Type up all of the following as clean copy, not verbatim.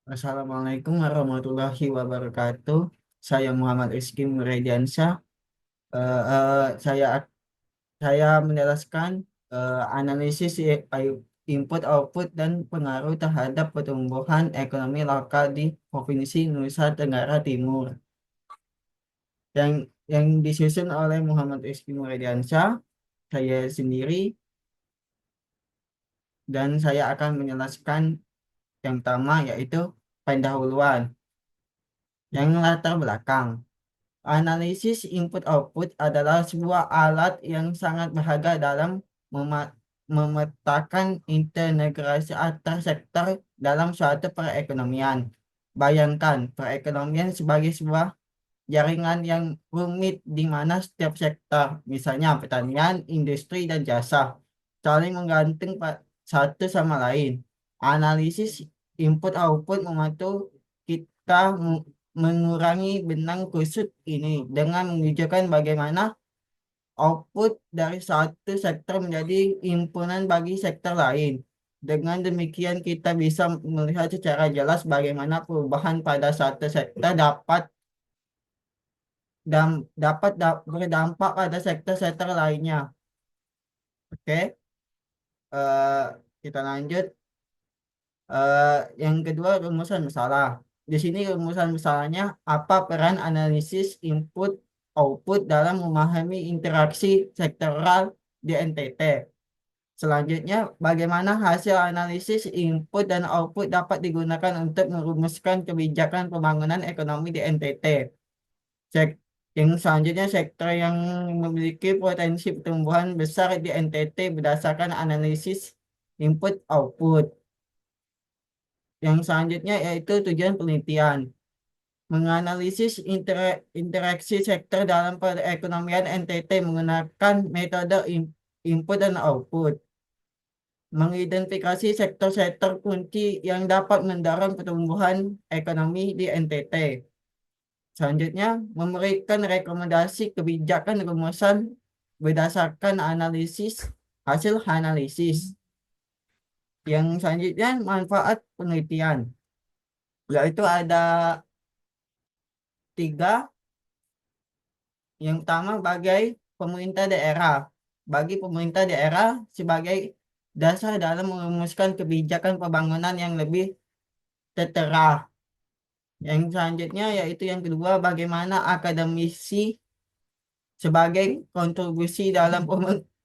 Assalamualaikum warahmatullahi wabarakatuh. Saya Muhammad Rizky Murediansyah. Eh, eh, saya saya menjelaskan analisis input output dan pengaruh terhadap pertumbuhan ekonomi lokal di Provinsi Nusa Tenggara Timur. Yang disusun oleh Muhammad Rizky Murediansyah, saya sendiri, dan saya akan menjelaskan yang pertama yaitu pendahuluan. Yang latar belakang. Analisis input-output adalah sebuah alat yang sangat berharga dalam memetakan integrasi antar sektor dalam suatu perekonomian. Bayangkan perekonomian sebagai sebuah jaringan yang rumit di mana setiap sektor, misalnya pertanian, industri, dan jasa, saling menggantung satu sama lain. Analisis input-output membantu kita mengurangi benang kusut ini dengan menunjukkan bagaimana output dari satu sektor menjadi himpunan bagi sektor lain. Dengan demikian kita bisa melihat secara jelas bagaimana perubahan pada satu sektor berdampak pada sektor-sektor lainnya. Oke, eh, kita lanjut. Eh, yang kedua, rumusan masalah. Di sini rumusan masalahnya apa peran analisis input output dalam memahami interaksi sektoral di NTT. Selanjutnya, bagaimana hasil analisis input dan output dapat digunakan untuk merumuskan kebijakan pembangunan ekonomi di NTT. Sek yang selanjutnya, sektor yang memiliki potensi pertumbuhan besar di NTT berdasarkan analisis input output. Yang selanjutnya yaitu tujuan penelitian. Menganalisis interaksi sektor dalam perekonomian NTT menggunakan metode input dan output. Mengidentifikasi sektor-sektor kunci yang dapat mendorong pertumbuhan ekonomi di NTT. Selanjutnya, memberikan rekomendasi kebijakan rumusan berdasarkan hasil analisis. Yang selanjutnya, manfaat penelitian, yaitu ada tiga. Yang pertama, pemerintah daerah. Bagi pemerintah daerah sebagai dasar dalam merumuskan kebijakan pembangunan yang lebih tertera. Yang selanjutnya yaitu yang kedua, bagaimana akademisi sebagai kontribusi dalam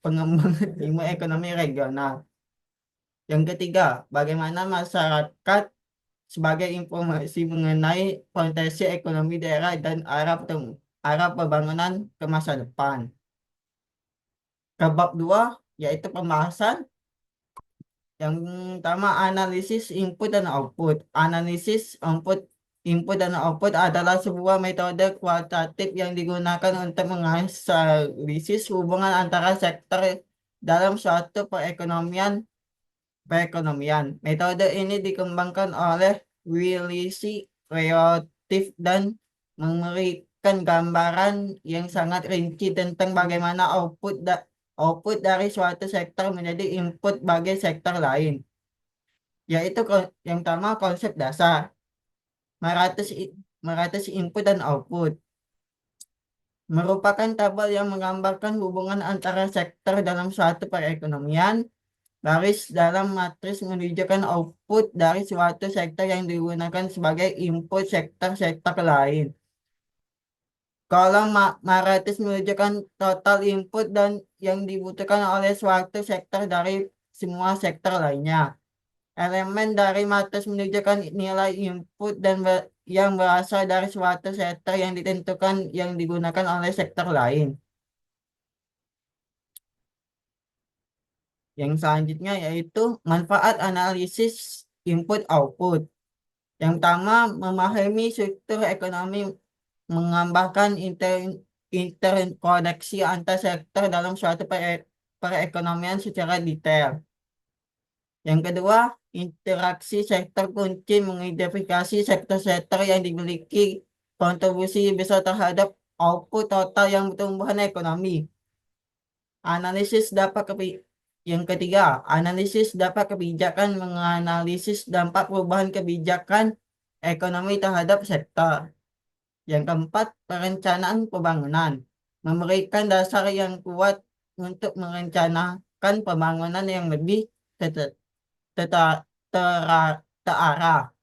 pengembangan ilmu ekonomi regional. Yang ketiga, bagaimana masyarakat sebagai informasi mengenai potensi ekonomi daerah dan arah pembangunan ke masa depan. Ke bab 2 yaitu pembahasan yang pertama, analisis input dan output. Analisis input dan output adalah sebuah metode kualitatif yang digunakan untuk menganalisis hubungan antara sektor dalam suatu perekonomian. Metode ini dikembangkan oleh Wilisi Kreatif dan memberikan gambaran yang sangat rinci tentang bagaimana output dari suatu sektor menjadi input bagi sektor lain. Yaitu yang pertama, konsep dasar, meratus, meratus input dan output. Merupakan tabel yang menggambarkan hubungan antara sektor dalam suatu perekonomian. Garis dalam matris menunjukkan output dari suatu sektor yang digunakan sebagai input sektor-sektor lain. Kolom Maratis menunjukkan total input dan yang dibutuhkan oleh suatu sektor dari semua sektor lainnya. Elemen dari matriks menunjukkan nilai input yang berasal dari suatu sektor yang ditentukan yang digunakan oleh sektor lain. Yang selanjutnya yaitu manfaat analisis input-output. Yang pertama, memahami struktur ekonomi menggambarkan interkoneksi antar sektor dalam suatu perekonomian secara detail. Yang kedua, interaksi sektor kunci mengidentifikasi sektor-sektor yang dimiliki kontribusi besar terhadap output total yang pertumbuhan ekonomi. Analisis dapat Yang ketiga, analisis dapat kebijakan menganalisis dampak perubahan kebijakan ekonomi terhadap sektor. Yang keempat, perencanaan pembangunan. Memberikan dasar yang kuat untuk merencanakan pembangunan yang lebih ter- ter- terarah.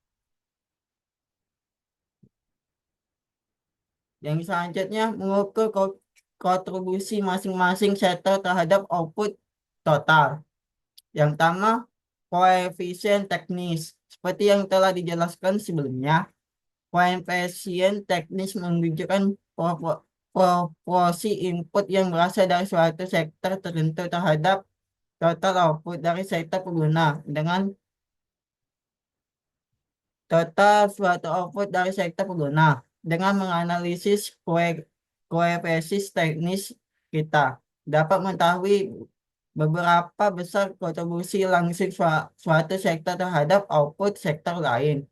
Yang selanjutnya, mengukur kontribusi masing-masing sektor terhadap output total. Yang pertama, koefisien teknis. Seperti yang telah dijelaskan sebelumnya, koefisien teknis menunjukkan proporsi input yang berasal dari suatu sektor tertentu terhadap total output dari sektor pengguna dengan total suatu output dari sektor pengguna dengan menganalisis koefisien teknis kita dapat mengetahui beberapa besar kontribusi langsung suatu sektor terhadap output sektor lain.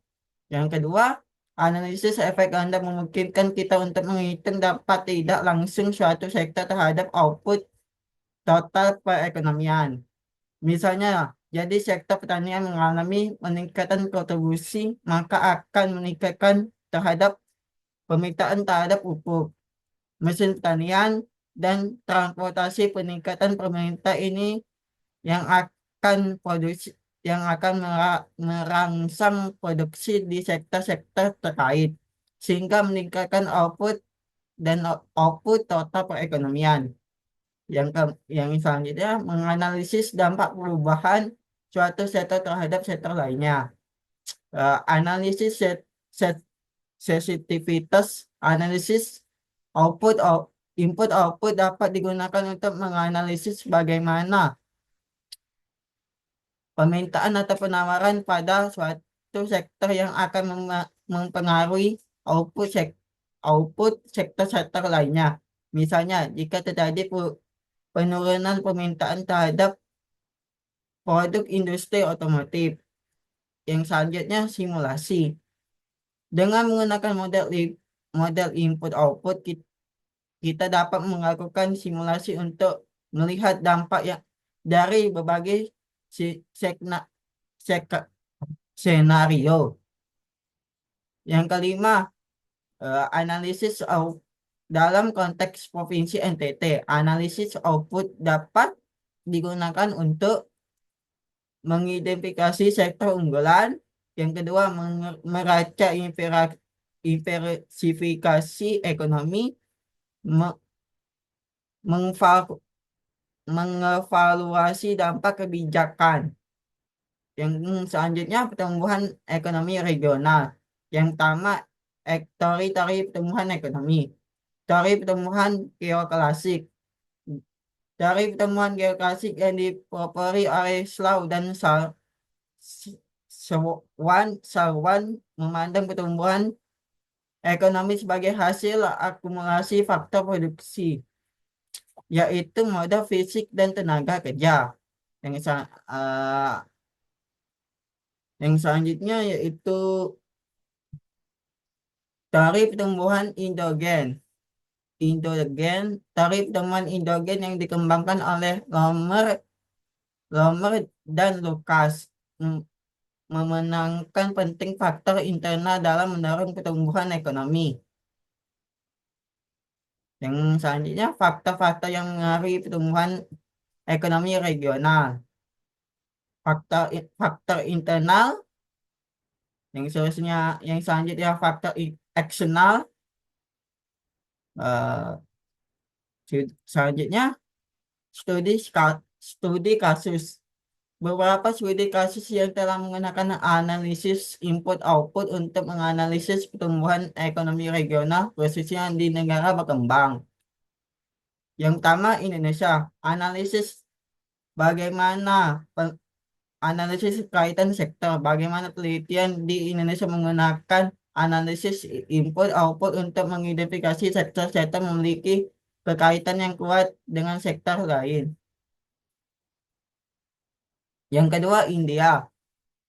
Yang kedua, analisis efek ganda memungkinkan kita untuk menghitung dapat tidak langsung suatu sektor terhadap output total perekonomian. Misalnya, jadi sektor pertanian mengalami peningkatan kontribusi, maka akan meningkatkan terhadap permintaan terhadap pupuk, mesin pertanian, dan transportasi. Peningkatan permintaan ini yang akan produksi yang akan merangsang produksi di sektor-sektor terkait sehingga meningkatkan output dan output total perekonomian. Yang selanjutnya menganalisis dampak perubahan suatu sektor terhadap sektor lainnya. Analisis set- sensitivitas analisis output input output dapat digunakan untuk menganalisis bagaimana permintaan atau penawaran pada suatu sektor yang akan mempengaruhi output output sektor-sektor lainnya. Misalnya, jika terjadi penurunan permintaan terhadap produk industri otomotif. Yang selanjutnya simulasi. Dengan menggunakan model input output, kita dapat melakukan simulasi untuk melihat dampak yang dari berbagai si- sekna, sek- senario. Yang kelima, analisis dalam konteks Provinsi NTT, analisis output dapat digunakan untuk mengidentifikasi sektor unggulan. Yang kedua, meraca diversifikasi ekonomi, me- mengval- mengevaluasi dampak kebijakan. Yang selanjutnya, pertumbuhan ekonomi regional. Yang pertama, teori pertumbuhan ekonomi. Teori pertumbuhan geoklasik. Teori pertumbuhan geoklasik yang dipelopori oleh Slough dan Sarwan memandang pertumbuhan ekonomi sebagai hasil akumulasi faktor produksi, yaitu modal fisik dan tenaga kerja. Yang, yang selanjutnya yaitu teori pertumbuhan endogen. Teori pertumbuhan endogen yang dikembangkan oleh Lomer dan Lucas memenangkan penting faktor internal dalam mendorong pertumbuhan ekonomi. Yang selanjutnya faktor-faktor yang mengaruhi pertumbuhan ekonomi regional. Faktor internal, yang selanjutnya faktor eksternal. eh, Selanjutnya studi kasus. Beberapa studi kasus yang telah menggunakan analisis input output untuk menganalisis pertumbuhan ekonomi regional khususnya di negara berkembang. Yang pertama Indonesia, analisis bagaimana analisis kaitan sektor, bagaimana penelitian di Indonesia menggunakan analisis input output untuk mengidentifikasi sektor-sektor memiliki kekaitan yang kuat dengan sektor lain. Yang kedua India,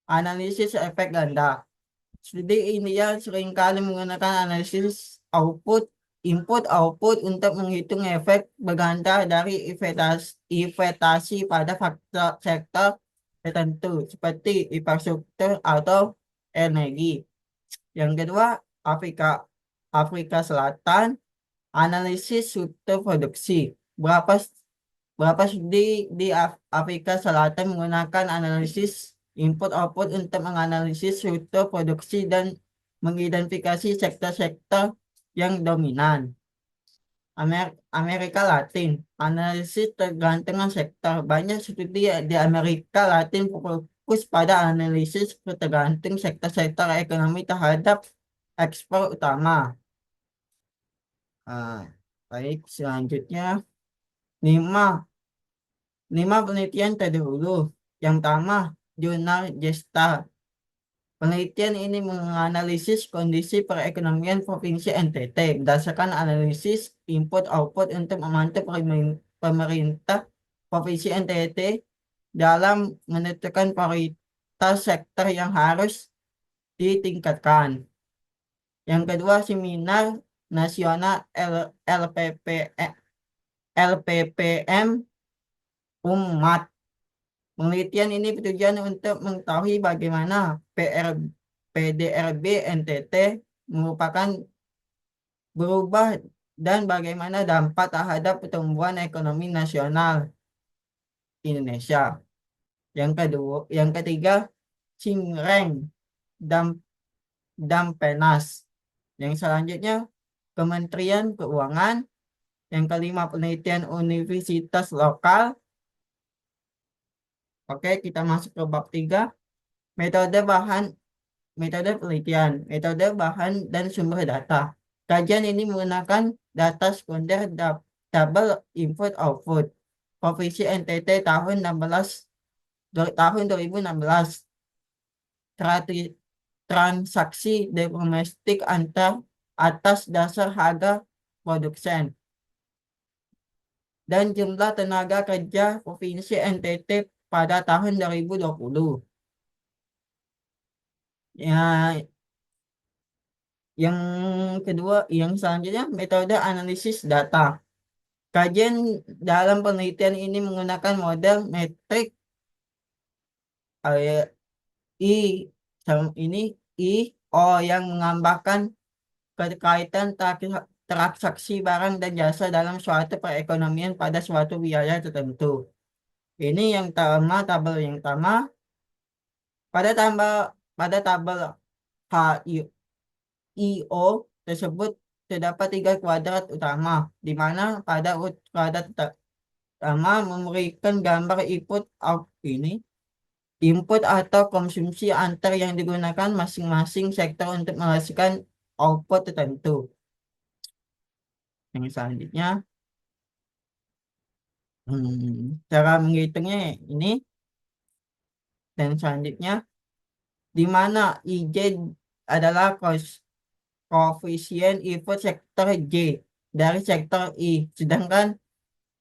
analisis efek ganda. Studi India seringkali menggunakan analisis input output untuk menghitung efek berganda dari investasi pada faktor sektor tertentu seperti infrastruktur atau energi. Yang kedua, Afrika Afrika Selatan, analisis rute produksi. Berapa berapa studi di Afrika Selatan menggunakan analisis input output untuk menganalisis rute produksi dan mengidentifikasi sektor-sektor yang dominan. Amerika Latin, analisis tergantungan sektor. Banyak studi di Amerika Latin fokus pada analisis tergantung sektor-sektor ekonomi terhadap ekspor utama. Ah, baik, selanjutnya lima, lima penelitian terdahulu. Yang pertama, jurnal Gesta. Penelitian ini menganalisis kondisi perekonomian Provinsi NTT berdasarkan analisis input-output untuk memantau pemerintah Provinsi NTT dalam menentukan prioritas sektor yang harus ditingkatkan. Yang kedua, seminar nasional LPPM Umat. Penelitian ini bertujuan untuk mengetahui bagaimana PDRB NTT merupakan berubah dan bagaimana dampak terhadap pertumbuhan ekonomi nasional Indonesia. Yang ketiga, Cingreng dan Dampenas. Yang selanjutnya, Kementerian Keuangan. Yang kelima, penelitian universitas lokal. Oke, kita masuk ke bab 3. Metode bahan Metode penelitian, metode bahan dan sumber data. Kajian ini menggunakan data sekunder double input output. Provinsi NTT tahun 2016. Transaksi domestik antar atas dasar harga produsen dan jumlah tenaga kerja Provinsi NTT pada tahun 2020. Ya, yang kedua, yang selanjutnya metode analisis data. Kajian dalam penelitian ini menggunakan model metrik eh, I ini I O yang menggambarkan keterkaitan transaksi barang dan jasa dalam suatu perekonomian pada suatu wilayah tertentu. Ini yang pertama, tabel yang pertama. Pada tabel pada tabel HIO tersebut terdapat tiga kuadrat utama, di mana pada kuadrat pertama memberikan gambar input atau konsumsi antar yang digunakan masing-masing sektor untuk menghasilkan output tertentu. Yang selanjutnya, cara menghitungnya ini, dan selanjutnya, di mana IJ adalah koefisien input sektor J dari sektor I, sedangkan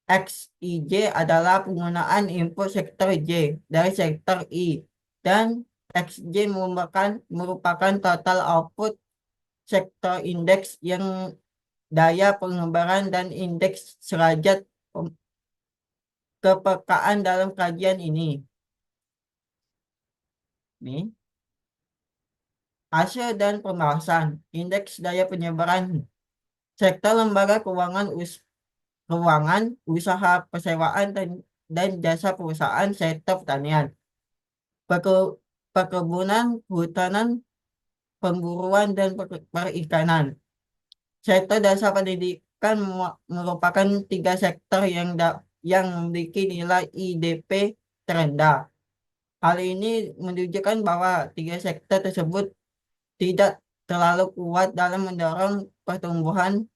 XIJ adalah penggunaan input sektor J dari sektor I, dan XJ merupakan total output sektor indeks yang daya pengembaraan dan indeks derajat kepekaan dalam kajian ini. Nih, hasil dan pembahasan indeks daya penyebaran sektor lembaga keuangan, usaha persewaan dan jasa perusahaan sektor pertanian, Perke- perkebunan, kehutanan, pemburuan dan perikanan. Sektor dasar pendidikan merupakan tiga sektor yang memiliki nilai IDP terendah. Hal ini menunjukkan bahwa tiga sektor tersebut tidak terlalu kuat dalam mendorong pertumbuhan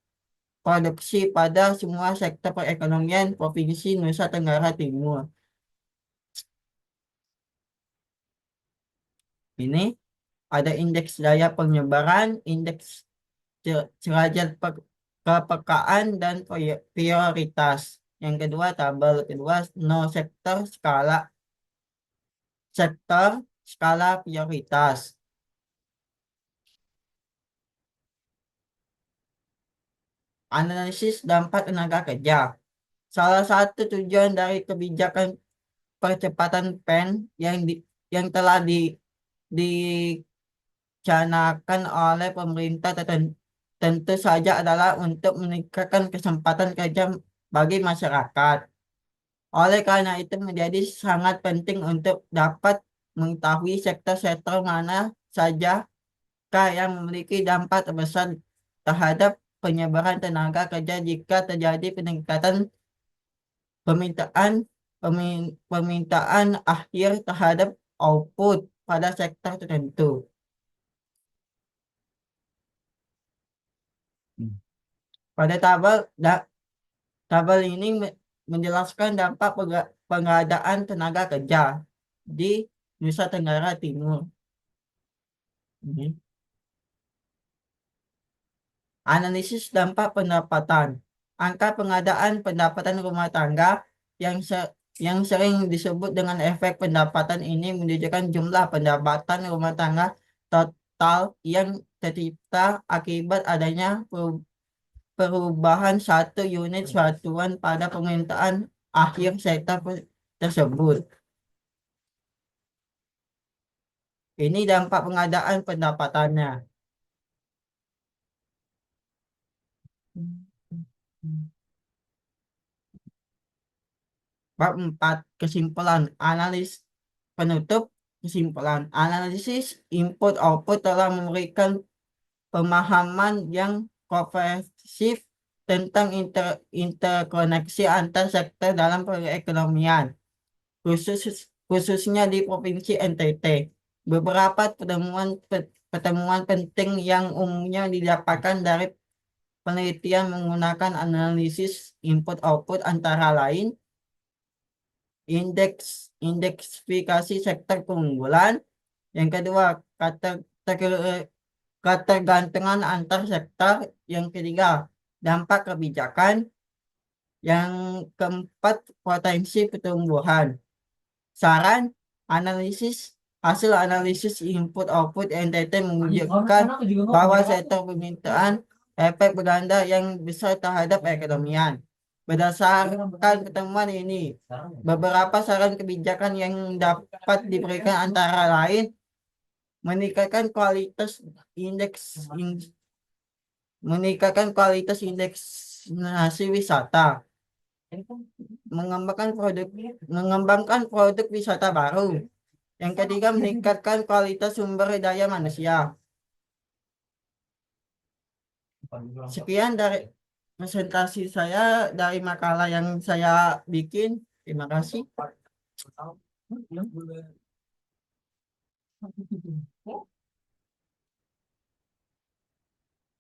produksi pada semua sektor perekonomian Provinsi Nusa Tenggara Timur. Ini ada indeks daya penyebaran, indeks derajat kepekaan, dan prioritas. Yang kedua, tabel kedua, no sektor skala prioritas. Analisis dampak tenaga kerja. Salah satu tujuan dari kebijakan percepatan PEN yang telah direncanakan oleh pemerintah tentu saja adalah untuk meningkatkan kesempatan kerja bagi masyarakat. Oleh karena itu menjadi sangat penting untuk dapat mengetahui sektor-sektor mana saja yang memiliki dampak terbesar terhadap penyebaran tenaga kerja jika terjadi peningkatan permintaan permintaan akhir terhadap output pada sektor tertentu. Pada tabel ini menjelaskan dampak pengadaan tenaga kerja di Nusa Tenggara Timur. Ini. Analisis dampak pendapatan. Angka pengadaan pendapatan rumah tangga yang yang sering disebut dengan efek pendapatan ini menunjukkan jumlah pendapatan rumah tangga total yang tercipta akibat adanya perubahan satu unit satuan pada permintaan akhir sektor tersebut. Ini dampak pengadaan pendapatannya. Bab 4. Kesimpulan analis penutup. Kesimpulan analisis input output telah memberikan pemahaman yang komprehensif tentang interkoneksi antar sektor dalam perekonomian, khususnya di Provinsi NTT. Beberapa pertemuan penting yang umumnya didapatkan dari penelitian menggunakan analisis input output antara lain indeks sektor keunggulan, yang kedua ketergantungan antar sektor, yang ketiga dampak kebijakan, yang keempat potensi pertumbuhan. Saran analisis hasil analisis input output NTT menunjukkan bahwa sektor permintaan efek berganda yang besar terhadap perekonomian. Berdasarkan pertemuan ini, beberapa saran kebijakan yang dapat diberikan antara lain meningkatkan kualitas indeks nasi wisata, mengembangkan produk wisata baru. Yang ketiga, meningkatkan kualitas sumber daya manusia. Sekian dari presentasi saya dari makalah yang saya bikin. Terima kasih.